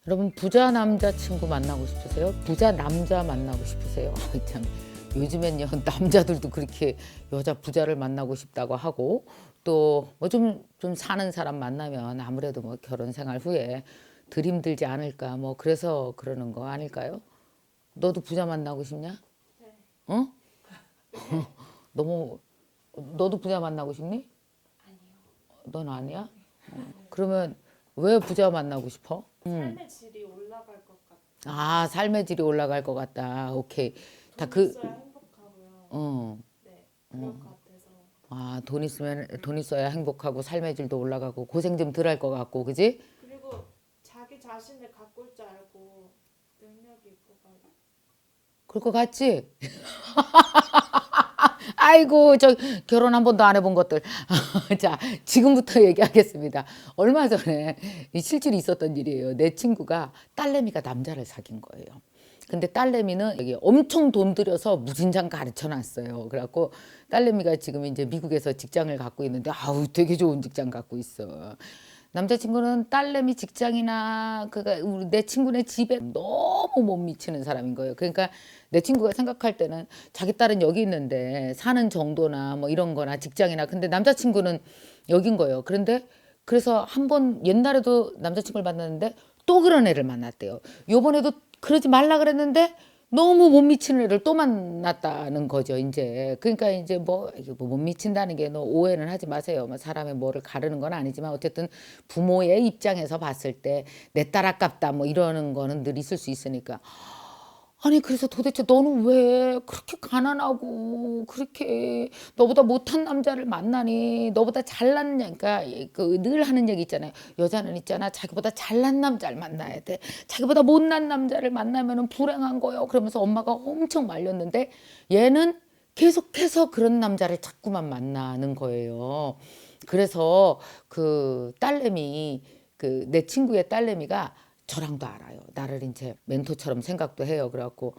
여러분 부자 남자친구 만나고 싶으세요? 부자 남자 만나고 싶으세요? 참 요즘엔요 남자들도 그렇게 여자 부자를 만나고 싶다고 하고 또 뭐 좀 사는 사람 만나면 아무래도 뭐 결혼 생활 후에 덜 힘들지 않을까 뭐 그래서 그러는 거 아닐까요? 너도 부자 만나고 싶냐? 어? 너무 너도 부자 만나고 싶니? 넌 아니야? 그러면 왜 부자 만나고 싶어? 삶의 질이 올라갈 것 같아요. 아, 삶의 질이 올라갈 것 같다. 오케이. 다 돈 그, 있어야 행복하고요. 어, 네, 그럴 것 같아서. 아, 돈 있어야 행복하고 삶의 질도 올라가고 고생 좀 덜 할 것 같고, 그지? 그리고 자기 자신을 가꿀 줄 알고 능력이 있고 그럴 것 같지? 아이고, 저 결혼 한 번도 안 해본 것들. 자, 지금부터 얘기하겠습니다. 얼마 전에 이 실질이 있었던 일이에요. 내 친구가 딸내미가 남자를 사귄 거예요. 근데 딸내미는 여기 엄청 돈 들여서 무진장 가르쳐 놨어요. 그래갖고 딸내미가 지금 이제 미국에서 직장을 갖고 있는데 아우 되게 좋은 직장 갖고 있어. 남자친구는 딸내미 직장이나 그가 우리 내 친구네 집에 너무 못 미치는 사람인 거예요. 그러니까 내 친구가 생각할 때는 자기 딸은 여기 있는데 사는 정도나 뭐 이런 거나 직장이나 근데 남자친구는 여긴 거예요. 그런데 그래서 한 번 옛날에도 남자친구를 만났는데 또 그런 애를 만났대요. 요번에도 그러지 말라 그랬는데 너무 못 미치는 애를 또 만났다는 거죠, 이제. 그러니까 이제 뭐, 이게 뭐못 미친다는 게 너 오해는 하지 마세요. 뭐 사람의 뭐를 가르는 건 아니지만 어쨌든 부모의 입장에서 봤을 때 내 딸 아깝다 뭐 이러는 거는 늘 있을 수 있으니까. 아니 그래서 도대체 너는 왜 그렇게 가난하고 그렇게 너보다 못한 남자를 만나니 너보다 잘난 그러니까 그 늘 하는 얘기 있잖아요. 여자는 있잖아 자기보다 잘난 남자를 만나야 돼. 자기보다 못난 남자를 만나면은 불행한 거요. 그러면서 엄마가 엄청 말렸는데 얘는 계속해서 그런 남자를 자꾸만 만나는 거예요. 그래서 그 딸내미 그 내 친구의 딸내미가 저랑도 알아요. 나를 이제 멘토처럼 생각도 해요. 그래갖고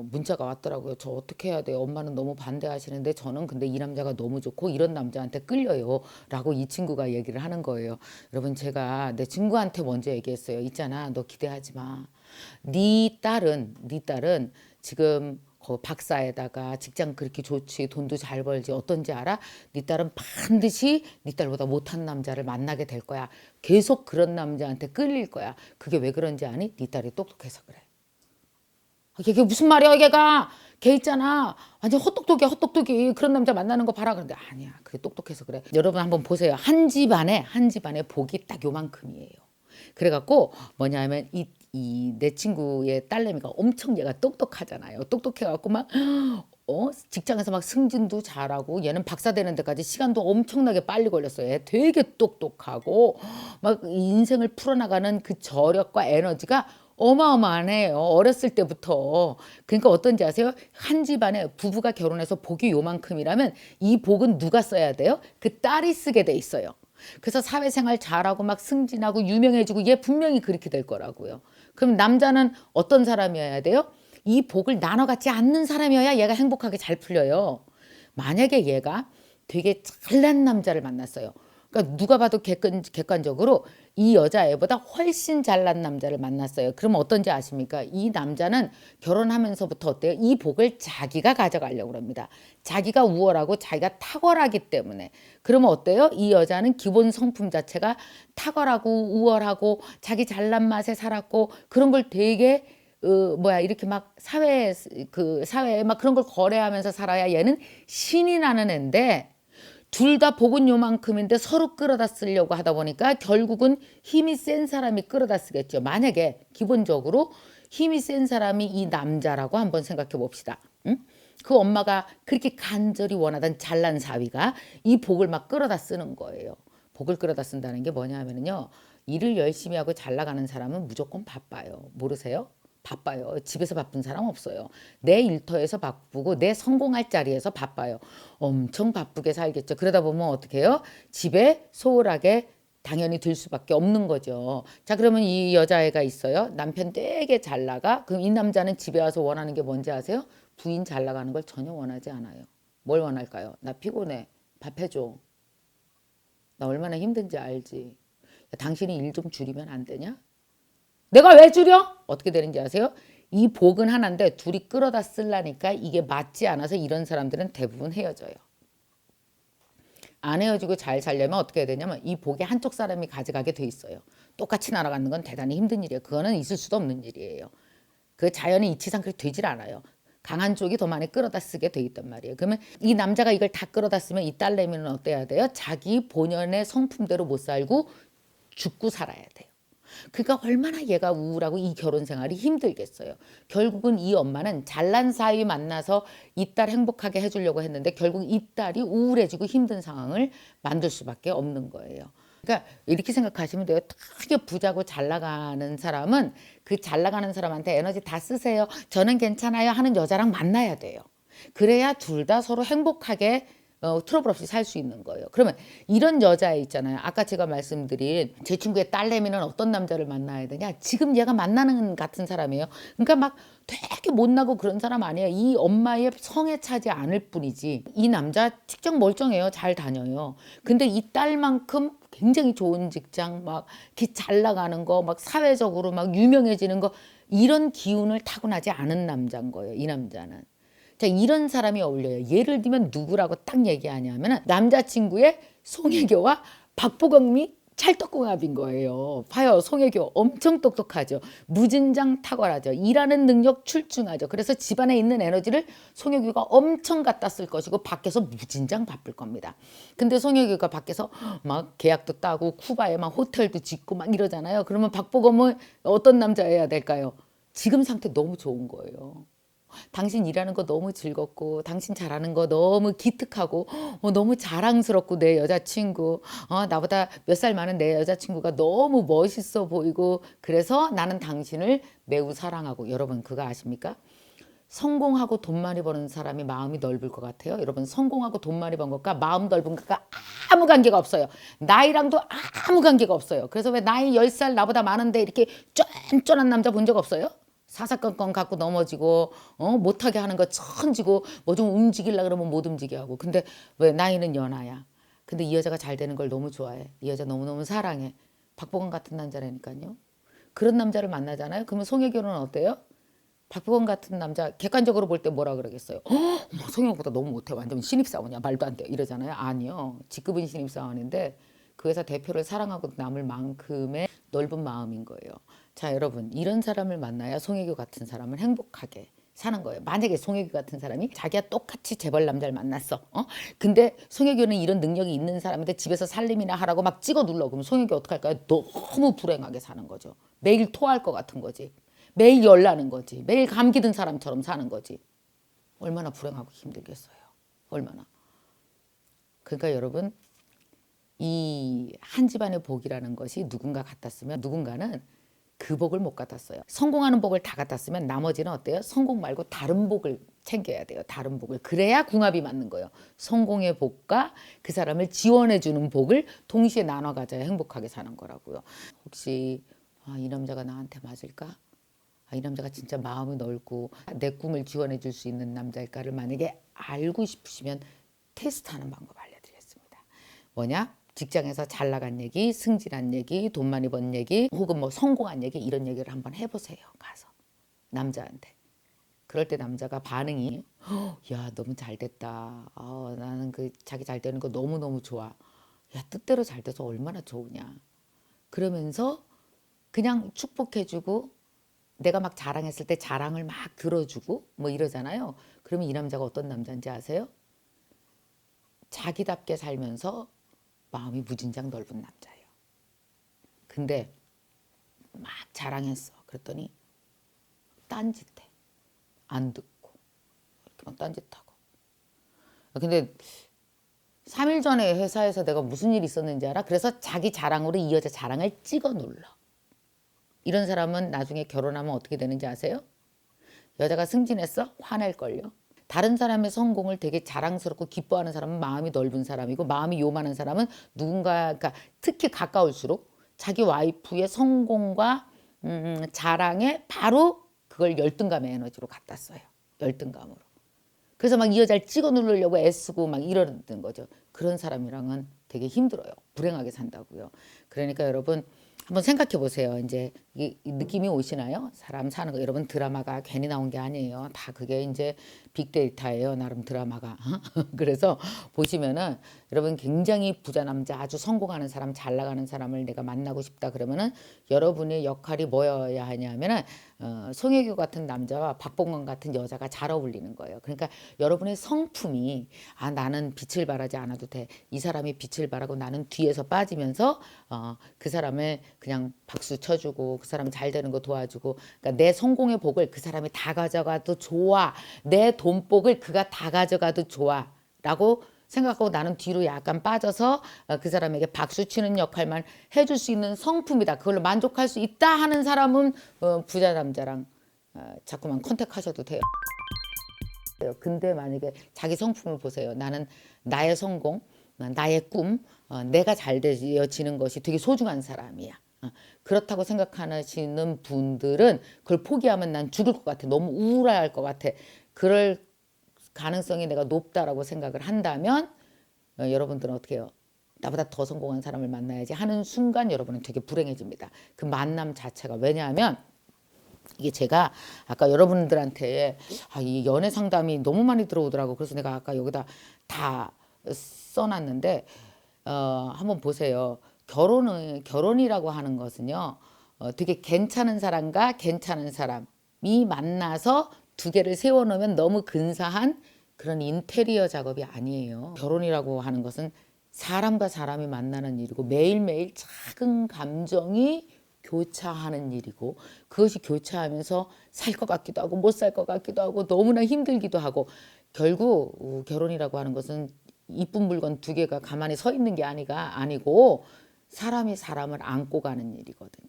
문자가 왔더라고요. 저 어떻게 해야 돼요? 엄마는 너무 반대하시는데 저는 근데 이 남자가 너무 좋고 이런 남자한테 끌려요. 라고 이 친구가 얘기를 하는 거예요. 여러분 제가 내 친구한테 먼저 얘기했어요. 있잖아. 너 기대하지 마. 네 딸은 지금 그 박사에다가 직장 그렇게 좋지 돈도 잘 벌지 어떤지 알아? 네 딸은 반드시 네 딸보다 못한 남자를 만나게 될 거야. 계속 그런 남자한테 끌릴 거야. 그게 왜 그런지 아니? 네 딸이 똑똑해서 그래. 이게 무슨 말이야 걔가 걔 있잖아 완전 헛똑똑이야 헛똑똑이 그런 남자 만나는 거 봐라 그런데 아니야 그게 똑똑해서 그래. 여러분 한번 보세요. 한 집안에 복이 딱 요만큼이에요. 그래갖고 뭐냐면 이 내 친구의 딸내미가 엄청 얘가 똑똑하잖아요. 똑똑해갖고 막 직장에서 막 승진도 잘하고 얘는 박사 되는 데까지 시간도 엄청나게 빨리 걸렸어요. 얘 되게 똑똑하고 막 인생을 풀어나가는 그 저력과 에너지가 어마어마하네요. 어렸을 때부터. 그러니까 어떤지 아세요? 한 집안에 부부가 결혼해서 복이 요만큼이라면 이 복은 누가 써야 돼요? 그 딸이 쓰게 돼 있어요. 그래서 사회생활 잘하고 막 승진하고 유명해지고 얘 분명히 그렇게 될 거라고요. 그럼 남자는 어떤 사람이어야 돼요? 이 복을 나눠 갖지 않는 사람이어야 얘가 행복하게 잘 풀려요. 만약에 얘가 되게 잘난 남자를 만났어요. 그러니까 누가 봐도 객관적으로 이 여자애보다 훨씬 잘난 남자를 만났어요. 그럼 어떤지 아십니까? 이 남자는 결혼하면서부터 어때요? 이 복을 자기가 가져가려고 합니다. 자기가 우월하고 자기가 탁월하기 때문에. 그러면 어때요? 이 여자는 기본 성품 자체가 탁월하고 우월하고 자기 잘난 맛에 살았고 그런 걸 되게 이렇게 막 사회에 막 그런 걸 거래하면서 살아야 얘는 신이 나는 앤데 둘 다 복은 요만큼인데 서로 끌어다 쓰려고 하다 보니까 결국은 힘이 센 사람이 끌어다 쓰겠죠. 만약에 기본적으로 힘이 센 사람이 이 남자라고 한번 생각해 봅시다. 응? 그 엄마가 그렇게 간절히 원하던 잘난 사위가 이 복을 막 끌어다 쓰는 거예요. 복을 끌어다 쓴다는 게 뭐냐 하면요. 일을 열심히 하고 잘 나가는 사람은 무조건 바빠요. 모르세요? 바빠요. 집에서 바쁜 사람 없어요. 내 일터에서 바쁘고 내 성공할 자리에서 바빠요. 엄청 바쁘게 살겠죠. 그러다 보면 어떻게 해요? 집에 소홀하게 당연히 들 수밖에 없는 거죠. 자, 그러면 이 여자애가 있어요. 남편 되게 잘 나가. 그럼 이 남자는 집에 와서 원하는 게 뭔지 아세요? 부인 잘 나가는 걸 전혀 원하지 않아요. 뭘 원할까요? 나 피곤해. 밥 해줘. 나 얼마나 힘든지 알지. 야, 당신이 일 좀 줄이면 안 되냐? 내가 왜 줄여? 어떻게 되는지 아세요? 이 복은 하나인데 둘이 끌어다 쓰려니까 이게 맞지 않아서 이런 사람들은 대부분 헤어져요. 안 헤어지고 잘 살려면 어떻게 해야 되냐면 이 복이 한쪽 사람이 가져가게 돼 있어요. 똑같이 날아가는 건 대단히 힘든 일이에요. 그거는 있을 수도 없는 일이에요. 그 자연의 이치상 그렇게 되질 않아요. 강한 쪽이 더 많이 끌어다 쓰게 돼 있단 말이에요. 그러면 이 남자가 이걸 다 끌어다 쓰면 이 딸내미는 어때야 돼요? 자기 본연의 성품대로 못 살고 죽고 살아야 돼요. 그러니까 얼마나 얘가 우울하고 이 결혼 생활이 힘들겠어요. 결국은 이 엄마는 잘난 사이 만나서 이 딸 행복하게 해주려고 했는데 결국 이 딸이 우울해지고 힘든 상황을 만들 수밖에 없는 거예요. 그러니까 이렇게 생각하시면 돼요. 되게 부자고 잘 나가는 사람은 그 잘 나가는 사람한테 에너지 다 쓰세요. 저는 괜찮아요 하는 여자랑 만나야 돼요. 그래야 둘 다 서로 행복하게 트러블 없이 살 수 있는 거예요. 그러면 이런 여자애 있잖아요. 아까 제가 말씀드린 제 친구의 딸내미는 어떤 남자를 만나야 되냐. 지금 얘가 만나는 같은 사람이에요. 그러니까 막 되게 못나고 그런 사람 아니에요. 이 엄마의 성에 차지 않을 뿐이지. 이 남자 직장 멀쩡해요. 잘 다녀요. 근데 이 딸만큼 굉장히 좋은 직장 막 이렇게 잘 나가는 거 막 사회적으로 막 유명해지는 거 이런 기운을 타고나지 않은 남자인 거예요. 이 남자는. 자, 이런 사람이 어울려요. 예를 들면 누구라고 딱 얘기하냐면 남자친구의 송혜교와 박보검이 찰떡궁합인 거예요. 봐요. 송혜교 엄청 똑똑하죠. 무진장 탁월하죠. 일하는 능력 출중하죠. 그래서 집안에 있는 에너지를 송혜교가 엄청 갖다 쓸 것이고 밖에서 무진장 바쁠 겁니다. 근데 송혜교가 밖에서 막 계약도 따고 쿠바에 막 호텔도 짓고 막 이러잖아요. 그러면 박보검은 어떤 남자여야 될까요? 지금 상태 너무 좋은 거예요. 당신 일하는 거 너무 즐겁고 당신 잘하는 거 너무 기특하고 너무 자랑스럽고 내 여자친구 나보다 몇 살 많은 내 여자친구가 너무 멋있어 보이고 그래서 나는 당신을 매우 사랑하고 여러분 그거 아십니까? 성공하고 돈 많이 버는 사람이 마음이 넓을 것 같아요. 여러분 성공하고 돈 많이 번 것과 마음 넓은 것과 아무 관계가 없어요. 나이랑도 아무 관계가 없어요. 그래서 왜 나이 10살 나보다 많은데 이렇게 쫀쫀한 남자 본 적 없어요? 사사건건 갖고 넘어지고 못하게 하는 거 천지고 뭐 좀 움직이려 그러면 못 움직여 하고 근데 왜 나이는 연하야. 근데 이 여자가 잘 되는 걸 너무 좋아해. 이 여자 너무너무 사랑해. 박보검 같은 남자라니까요. 그런 남자를 만나잖아요. 그러면 송혜교는 어때요? 박보검 같은 남자 객관적으로 볼 때 뭐라 그러겠어요? 송혜교보다 너무 못해. 완전 신입사원이야. 말도 안 돼. 이러잖아요. 아니요. 직급은 신입사원인데 그 회사 대표를 사랑하고 남을 만큼의 넓은 마음인 거예요. 자, 여러분 이런 사람을 만나야 송혜교 같은 사람을 행복하게 사는 거예요. 만약에 송혜교 같은 사람이 자기가 똑같이 재벌 남자를 만났어. 근데 송혜교는 이런 능력이 있는 사람인데 집에서 살림이나 하라고 막 찍어 눌러. 그럼 송혜교 어떡할까요? 너무 불행하게 사는 거죠. 매일 토할 것 같은 거지. 매일 열나는 거지. 매일 감기 든 사람처럼 사는 거지. 얼마나 불행하고 힘들겠어요. 얼마나. 그러니까 여러분 이 한 집안의 복이라는 것이 누군가 같았으면 누군가는 그 복을 못 갖았어요. 성공하는 복을 다 갖았으면 나머지는 어때요? 성공 말고 다른 복을 챙겨야 돼요. 다른 복을. 그래야 궁합이 맞는 거예요. 성공의 복과 그 사람을 지원해 주는 복을 동시에 나눠 가져야 행복하게 사는 거라고요. 혹시 이 남자가 나한테 맞을까? 이 남자가 진짜 마음이 넓고 내 꿈을 지원해 줄 수 있는 남자일까를 만약에 알고 싶으시면 테스트하는 방법 알려드리겠습니다. 뭐냐? 직장에서 잘 나간 얘기, 승진한 얘기, 돈 많이 번 얘기, 혹은 뭐 성공한 얘기 이런 얘기를 한번 해보세요. 가서 남자한테. 그럴 때 남자가 반응이 야 너무 잘 됐다. 나는 그 자기 잘 되는 거 너무너무 좋아. 야 뜻대로 잘 돼서 얼마나 좋으냐. 그러면서 그냥 축복해주고 내가 막 자랑했을 때 자랑을 막 들어주고 뭐 이러잖아요. 그러면 이 남자가 어떤 남자인지 아세요? 자기답게 살면서 마음이 무진장 넓은 남자예요. 근데 막 자랑했어. 그랬더니 딴짓해. 안 듣고 이렇게 막 딴짓하고. 근데 3일 전에 회사에서 내가 무슨 일이 있었는지 알아? 그래서 자기 자랑으로 이 여자 자랑을 찍어 눌러. 이런 사람은 나중에 결혼하면 어떻게 되는지 아세요? 여자가 승진했어? 화낼걸요. 다른 사람의 성공을 되게 자랑스럽고 기뻐하는 사람은 마음이 넓은 사람이고 마음이 요만한 사람은 누군가 그러니까 특히 가까울수록 자기 와이프의 성공과 자랑에 바로 그걸 열등감의 에너지로 갖다 써요. 열등감으로. 그래서 막 이 여자를 찍어 누르려고 애쓰고 막 이러는 거죠. 그런 사람이랑은 되게 힘들어요. 불행하게 산다고요. 그러니까 여러분 한번 생각해 보세요. 이제 이 느낌이 오시나요? 사람 사는 거 여러분 드라마가 괜히 나온 게 아니에요. 다 그게 이제 빅데이터예요. 나름 드라마가. 그래서 보시면은 여러분 굉장히 부자 남자 아주 성공하는 사람 잘 나가는 사람을 내가 만나고 싶다 그러면은 여러분의 역할이 뭐여야 하냐면은 송혜교 같은 남자와 박봉원 같은 여자가 잘 어울리는 거예요. 그러니까 여러분의 성품이 아 나는 빛을 발하지 않아도 돼. 이 사람이 빛을 발하고 나는 뒤에서 빠지면서 그 사람을 그냥 박수 쳐주고 그 사람 잘 되는 거 도와주고 그러니까 내 성공의 복을 그 사람이 다 가져가도 좋아. 내 돈복을 그가 다 가져가도 좋아. 라고 생각하고 나는 뒤로 약간 빠져서 그 사람에게 박수 치는 역할만 해줄 수 있는 성품이다. 그걸로 만족할 수 있다 하는 사람은 부자 남자랑 자꾸만 컨택하셔도 돼요. 근데 만약에 자기 성품을 보세요. 나는 나의 성공, 나의 꿈, 내가 잘 되어지는 것이 되게 소중한 사람이야. 그렇다고 생각하시는 분들은 그걸 포기하면 난 죽을 것 같아. 너무 우울할 것 같아. 그럴 가능성이 내가 높다라고 생각을 한다면 여러분들은 어떻게 해요? 나보다 더 성공한 사람을 만나야지 하는 순간 여러분은 되게 불행해집니다. 그 만남 자체가 왜냐하면 이게 제가 아까 여러분들한테 이 연애 상담이 너무 많이 들어오더라고. 그래서 내가 아까 여기다 다 써놨는데 한번 보세요. 결혼이라고 하는 것은요. 되게 괜찮은 사람과 괜찮은 사람이 만나서 두 개를 세워놓으면 너무 근사한 그런 인테리어 작업이 아니에요. 결혼이라고 하는 것은 사람과 사람이 만나는 일이고 매일매일 작은 감정이 교차하는 일이고 그것이 교차하면서 살 것 같기도 하고 못 살 것 같기도 하고 너무나 힘들기도 하고 결국 결혼이라고 하는 것은 이쁜 물건 두 개가 가만히 서 있는 게 아니고 사람이 사람을 안고 가는 일이거든요.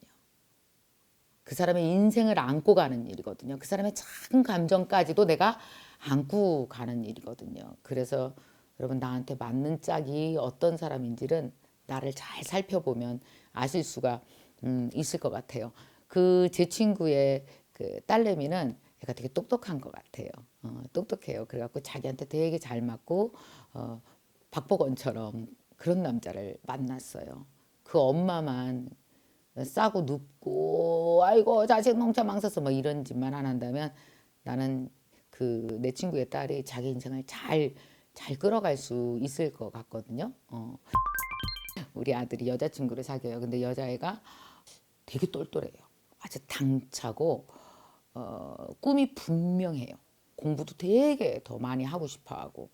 그 사람의 인생을 안고 가는 일이거든요. 그 사람의 작은 감정까지도 내가 안고 가는 일이거든요. 그래서 여러분 나한테 맞는 짝이 어떤 사람인지는 나를 잘 살펴보면 아실 수가 있을 것 같아요. 그 제 친구의 그 딸내미는 얘가 되게 똑똑한 것 같아요. 똑똑해요. 그래갖고 자기한테 되게 잘 맞고 박복원처럼 그런 남자를 만났어요. 그 엄마만 싸고 눕고 아이고 자식 농사 망쳤어 뭐 이런 짓만 안 한다면 나는 그 내 친구의 딸이 자기 인생을 잘 끌어갈 수 있을 것 같거든요. 우리 아들이 여자친구를 사귀어요. 근데 여자애가 되게 똘똘해요. 아주 당차고 꿈이 분명해요. 공부도 되게 더 많이 하고 싶어하고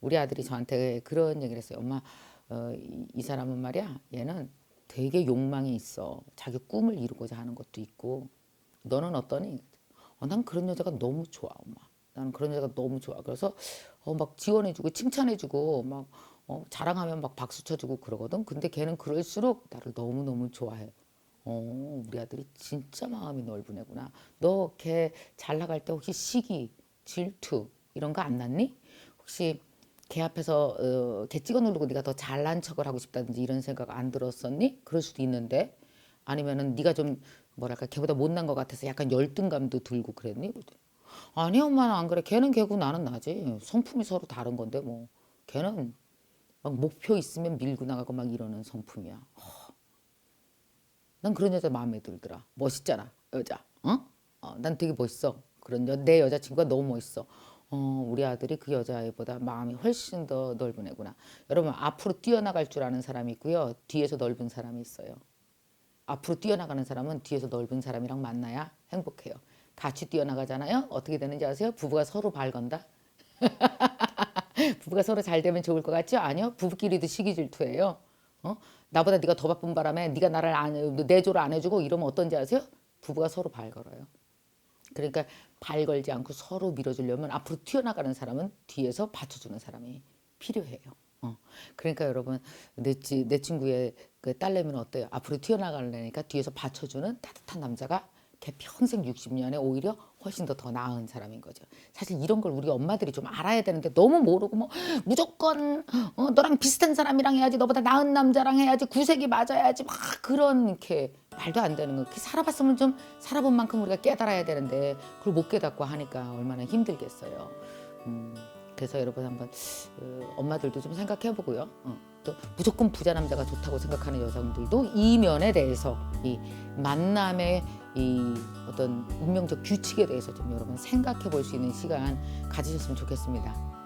우리 아들이 저한테 그런 얘기를 했어요. 엄마 이 사람은 말이야 얘는 되게 욕망이 있어. 자기 꿈을 이루고자 하는 것도 있고 너는 어떠니? 난 그런 여자가 너무 좋아 엄마. 나는 그런 여자가 너무 좋아. 그래서 막 지원해주고 칭찬해주고 막 자랑하면 막 박수 쳐주고 그러거든. 근데 걔는 그럴수록 나를 너무너무 좋아해. 우리 아들이 진짜 마음이 넓은 애구나. 너 걔 잘 나갈 때 혹시 시기, 질투 이런 거 안 났니? 혹시 걔 앞에서 걔 찍어 누르고 네가 더 잘난 척을 하고 싶다든지 이런 생각 안 들었었니? 그럴 수도 있는데 아니면은 네가 좀 뭐랄까 걔보다 못난 것 같아서 약간 열등감도 들고 그랬니? 아니 엄마는 안 그래. 걔는 걔고 나는 나지. 성품이 서로 다른 건데 뭐 걔는 막 목표 있으면 밀고 나가고 막 이러는 성품이야. 난 그런 여자 마음에 들더라. 멋있잖아, 여자. 난 되게 멋있어. 내 여자친구가 너무 멋있어. 우리 아들이 그 여자애보다 마음이 훨씬 더 넓은 애구나. 여러분 앞으로 뛰어나갈 줄 아는 사람이 있고요. 뒤에서 넓은 사람이 있어요. 앞으로 뛰어나가는 사람은 뒤에서 넓은 사람이랑 만나야 행복해요. 같이 뛰어나가잖아요. 어떻게 되는지 아세요? 부부가 서로 발 건다. 부부가 서로 잘 되면 좋을 것 같죠? 아니요. 부부끼리도 시기 질투예요. 나보다 네가 더 바쁜 바람에 네가 나를 내조를 안 해주고 이러면 어떤지 아세요? 부부가 서로 발 걸어요. 그러니까 발 걸지 않고 서로 밀어주려면 앞으로 튀어나가는 사람은 뒤에서 받쳐주는 사람이 필요해요. 그러니까 여러분 내 친구의 그 딸내미는 어때요? 앞으로 튀어나가려니까 뒤에서 받쳐주는 따뜻한 남자가 걔 평생 60년에 오히려 훨씬 더 나은 사람인 거죠. 사실 이런 걸 우리 엄마들이 좀 알아야 되는데 너무 모르고 뭐 무조건 너랑 비슷한 사람이랑 해야지 너보다 나은 남자랑 해야지 구색이 맞아야지 막 그런 이렇게 말도 안 되는 거. 이렇게 살아봤으면 좀 살아본 만큼 우리가 깨달아야 되는데 그걸 못 깨닫고 하니까 얼마나 힘들겠어요. 그래서 여러분 한번 엄마들도 좀 생각해보고요. 또 무조건 부자 남자가 좋다고 생각하는 여성들도 이 면에 대해서 이 만남의 이 어떤 운명적 규칙에 대해서 좀 여러분 생각해볼 수 있는 시간 가지셨으면 좋겠습니다.